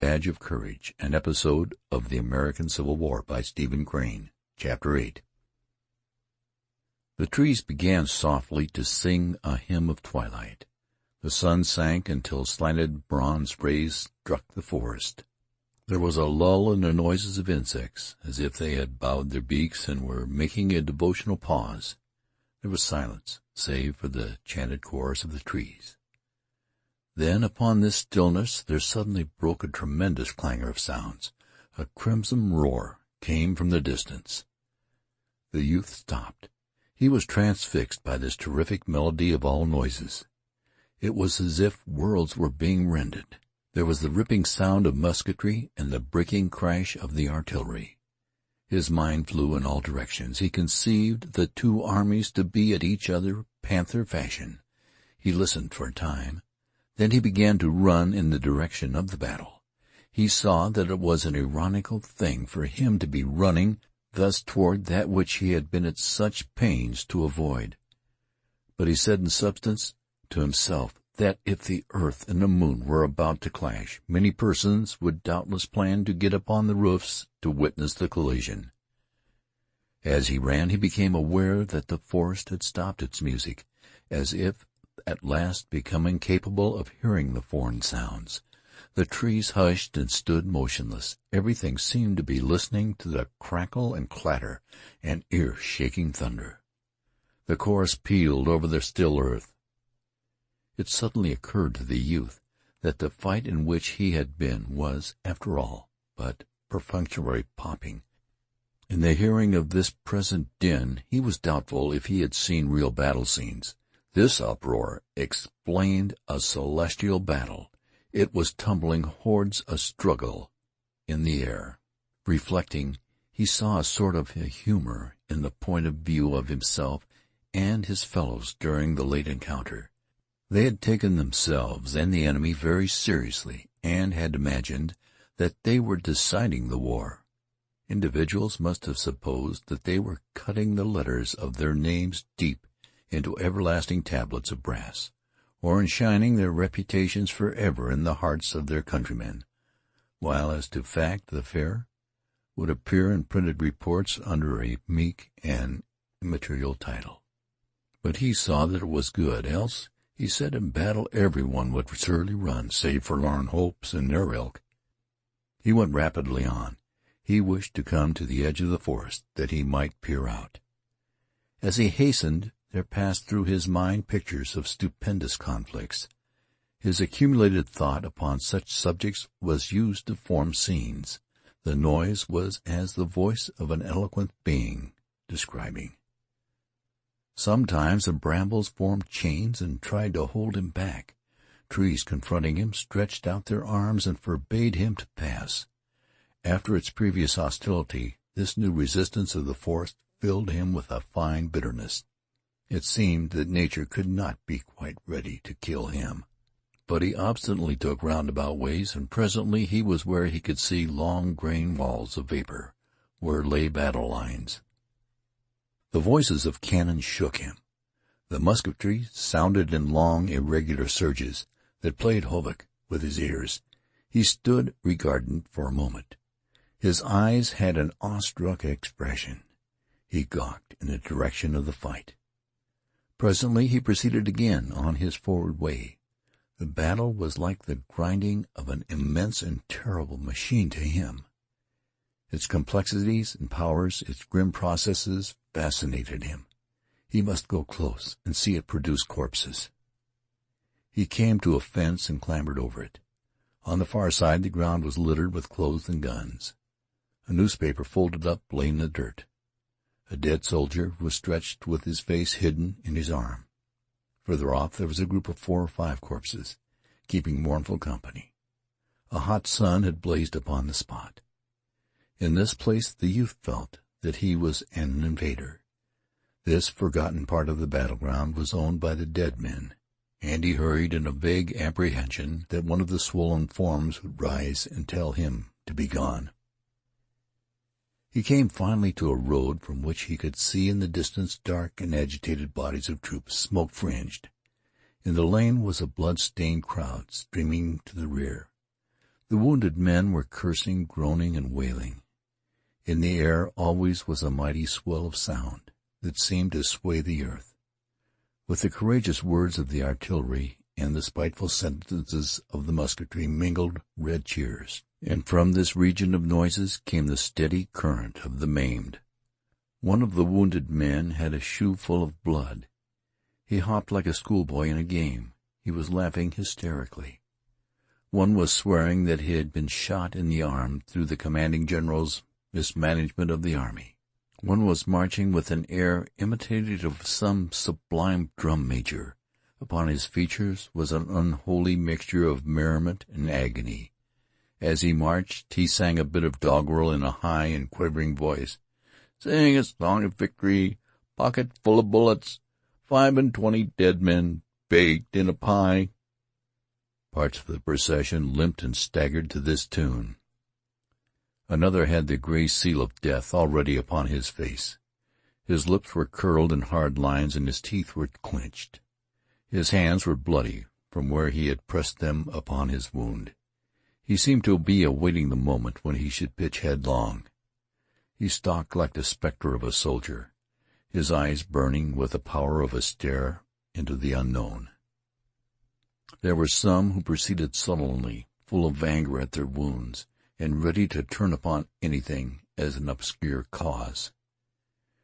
Badge of Courage, an episode of the American Civil War by Stephen Crane. Chapter 8. The trees began softly to sing a hymn of twilight. The sun sank until slanted bronze rays struck the forest. There was a lull in the noises of insects, as if they had bowed their beaks and were making a devotional pause. There was silence, save for the chanted chorus of the trees. Then upon this stillness there suddenly broke a tremendous clangor of sounds. A crimson roar came from the distance. The youth stopped. He was transfixed by this terrific melody of all noises. It was as if worlds were being rended. There was the ripping sound of musketry and the breaking crash of the artillery. His mind flew in all directions. He conceived the two armies to be at each other panther fashion. He listened for a time. Then he began to run in the direction of the battle. He saw that it was an ironical thing for him to be running thus toward that which he had been at such pains to avoid. But he said in substance to himself that if the earth and the moon were about to clash, many persons would doubtless plan to get upon the roofs to witness the collision. As he ran, he became aware that the forest had stopped its music, as if at last becoming capable of hearing the foreign sounds. The trees hushed and stood motionless. Everything seemed to be listening to the crackle and clatter and ear-shaking thunder. The chorus pealed over the still earth. It suddenly occurred to the youth that the fight in which he had been was, after all, but perfunctory popping. In the hearing of this present din, he was doubtful if he had seen real battle scenes. This uproar explained a celestial battle. It was tumbling hordes a-struggle in the air. Reflecting, he saw a sort of humor in the point of view of himself and his fellows during the late encounter. They had taken themselves and the enemy very seriously, and had imagined that they were deciding the war. Individuals must have supposed that they were cutting the letters of their names deep into everlasting tablets of brass, or enshrining their reputations forever in the hearts of their countrymen, while as to fact the affair would appear in printed reports under a meek and immaterial title. But he saw that it was good, else, he said, in battle every one would surely run, save forlorn hopes and their ilk. He went rapidly on. He wished to come to the edge of the forest, that he might peer out. As he hastened, there passed through his mind pictures of stupendous conflicts. His accumulated thought upon such subjects was used to form scenes. The noise was as the voice of an eloquent being describing. Sometimes the brambles formed chains and tried to hold him back. Trees confronting him stretched out their arms and forbade him to pass. After its previous hostility, this new resistance of the forest filled him with a fine bitterness. It seemed that nature could not be quite ready to kill him. But he obstinately took roundabout ways, and presently he was where he could see long green walls of vapor, where lay battle lines. The voices of cannon shook him. The musketry sounded in long, irregular surges that played havoc with his ears. He stood regarding for a moment. His eyes had an awestruck expression. He gawked in the direction of the fight. Presently he proceeded again on his forward way. The battle was like the grinding of an immense and terrible machine to him. Its complexities and powers, its grim processes, fascinated him. He must go close and see it produce corpses. He came to a fence and clambered over it. On the far side the ground was littered with clothes and guns. A newspaper folded up lay in the dirt. A dead soldier was stretched with his face hidden in his arm. Further off there was a group of 4 or 5 corpses, keeping mournful company. A hot sun had blazed upon the spot. In this place the youth felt that he was an invader. This forgotten part of the battleground was owned by the dead men, and he hurried in a vague apprehension that one of the swollen forms would rise and tell him to be gone. He came finally to a road from which he could see in the distance dark and agitated bodies of troops, smoke-fringed. In the lane was a blood-stained crowd streaming to the rear. The wounded men were cursing, groaning, and wailing. In the air always was a mighty swell of sound that seemed to sway the earth. With the courageous words of the artillery and the spiteful sentences of the musketry mingled red cheers, and from this region of noises came the steady current of the maimed. One of the wounded men had a shoe full of blood. He hopped like a schoolboy in a game. He was laughing hysterically. One was swearing that he had been shot in the arm through the commanding general's mismanagement of the army. One was marching with an air imitative of some sublime drum major. Upon his features was an unholy mixture of merriment and agony. As he marched, he sang a bit of doggerel in a high and quavering voice. "Sing a song of victory, pocket full of bullets, 25 dead men baked in a pie." Parts of the procession limped and staggered to this tune. Another had the gray seal of death already upon his face. His lips were curled in hard lines, and his teeth were clenched. His hands were bloody from where he had pressed them upon his wound. He seemed to be awaiting the moment when he should pitch headlong. He stalked like the spectre of a soldier, his eyes burning with the power of a stare into the unknown. There were some who proceeded sullenly, full of anger at their wounds, and ready to turn upon anything as an obscure cause.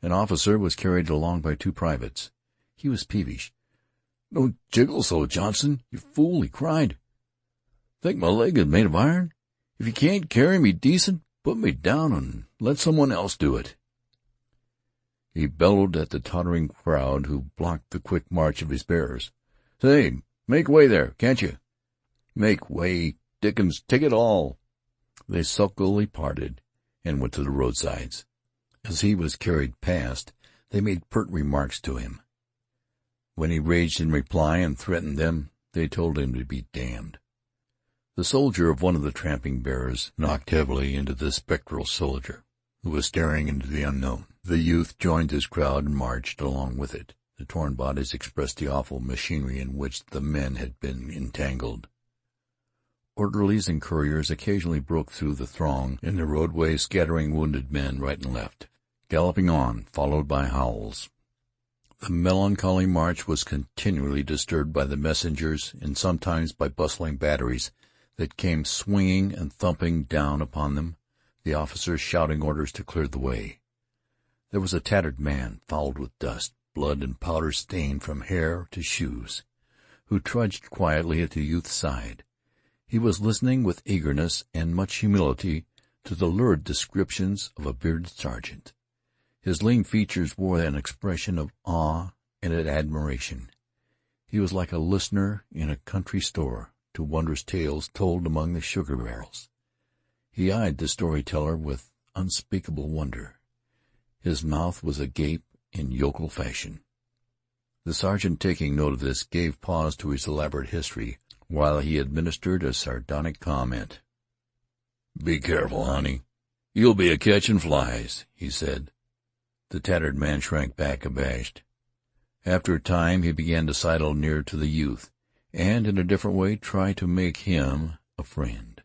An officer was carried along by 2 privates. He was peevish. "Don't jiggle so, Johnson, you fool," he cried. "Think my leg is made of iron? If you can't carry me decent, put me down and let someone else do it." He bellowed at the tottering crowd who blocked the quick march of his bearers. "Say, make way there, can't you?" "Make way, Dickens, take it all." They sulkily parted and went to the roadsides. As he was carried past, they made pert remarks to him. When he raged in reply and threatened them, they told him to be damned. The soldier of one of the tramping bearers knocked heavily into the spectral soldier, who was staring into the unknown. The youth joined his crowd and marched along with it. The torn bodies expressed the awful machinery in which the men had been entangled. Orderlies and couriers occasionally broke through the throng in the roadway, scattering wounded men right and left, galloping on, followed by howls. The melancholy march was continually disturbed by the messengers and sometimes by bustling batteries that came swinging and thumping down upon them, the officers shouting orders to clear the way. There was a tattered man, fouled with dust, blood, and powder stained from hair to shoes, who trudged quietly at the youth's side. He was listening with eagerness and much humility to the lurid descriptions of a bearded sergeant. His lean features wore an expression of awe and admiration. He was like a listener in a country store to wondrous tales told among the sugar barrels. He eyed the storyteller with unspeakable wonder. His mouth was agape in yokel fashion. The sergeant, taking note of this, gave pause to his elaborate history while he administered a sardonic comment. "Be careful, honey. You'll be a-catching flies," he said. The tattered man shrank back abashed. After a time he began to sidle near to the youth, and in a different way try to make him a friend.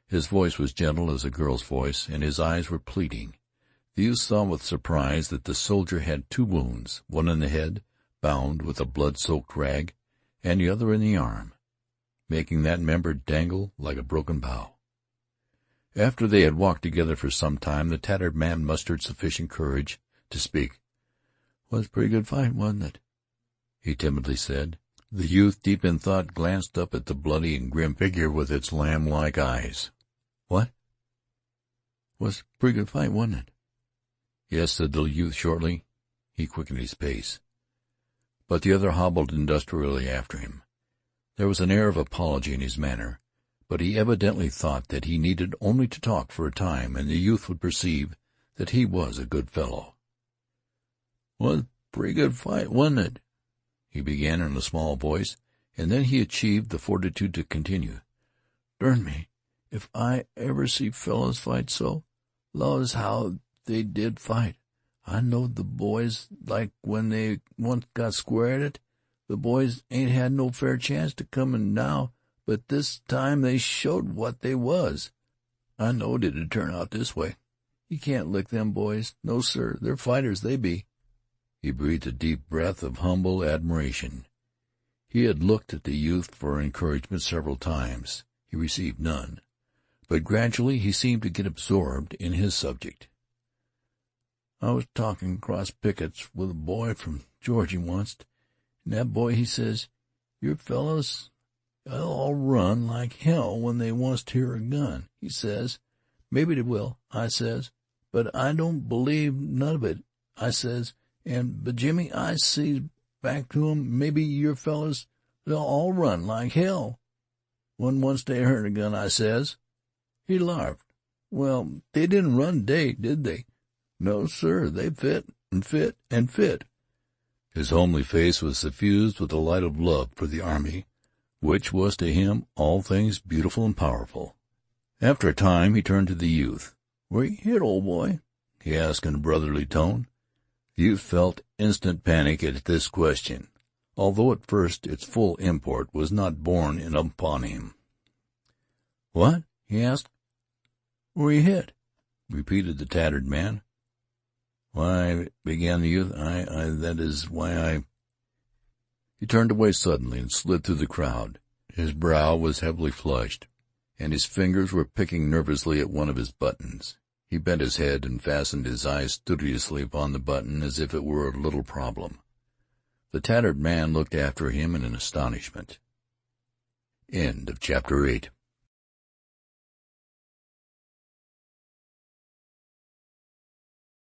His voice was gentle as a girl's voice, and his eyes were pleading. The youth saw with surprise that the soldier had 2 wounds, one in the head, bound with a blood-soaked rag, and the other in the arm, making that member dangle like a broken bough. After they had walked together for some time, the tattered man mustered sufficient courage to speak. "Was a pretty good fight, wasn't it?" he timidly said. The youth, deep in thought, glanced up at the bloody and grim figure with its lamb-like eyes. "What?" "Was a pretty good fight, wasn't it?" "Yes," said the youth shortly. He quickened his pace, but the other hobbled industriously after him. There was an air of apology in his manner, but he evidently thought that he needed only to talk for a time, and the youth would perceive that he was a good fellow. "Was a pretty good fight, wasn't it?" he began in a small voice, and then he achieved the fortitude to continue. "Dern me, if I ever see fellows fight so. Laws, how they did fight! I knowed the boys, like when they once got square at it. The boys ain't had no fair chance to comin' now, but this time they showed what they was. I knowed it'd turn out this way. You can't lick them boys. No, sir, they're fighters, they be." He breathed a deep breath of humble admiration. He had looked at the youth for encouragement several times. He received none, but gradually he seemed to get absorbed in his subject. "I was talking cross pickets with a boy from Georgia onct, and that boy he says, 'Your fellows, they'll all run like hell when they onct hear a gun,' he says. 'Maybe they will,' I says, 'but I don't believe none of it,' I says, but Jimmy, I sees back to him, 'Maybe your fellows, they'll all run like hell when once they heard a gun,' I says. He larfed. Well, they didn't run today, did they? No, sir, they fit and fit and fit." His homely face was suffused with the light of love for the army, which was to him all things beautiful and powerful. After a time he turned to the youth. "Were you hit, old boy?" he asked in a brotherly tone. The youth felt instant panic at this question, although at first its full import was not borne in upon him. "What?" he asked. "Were you hit?" repeated the tattered man. "Why," began the youth, that is, why I—" He turned away suddenly and slid through the crowd. His brow was heavily flushed, and his fingers were picking nervously at one of his buttons. He bent his head and fastened his eyes studiously upon the button as if it were a little problem. The tattered man looked after him in astonishment. Chapter 8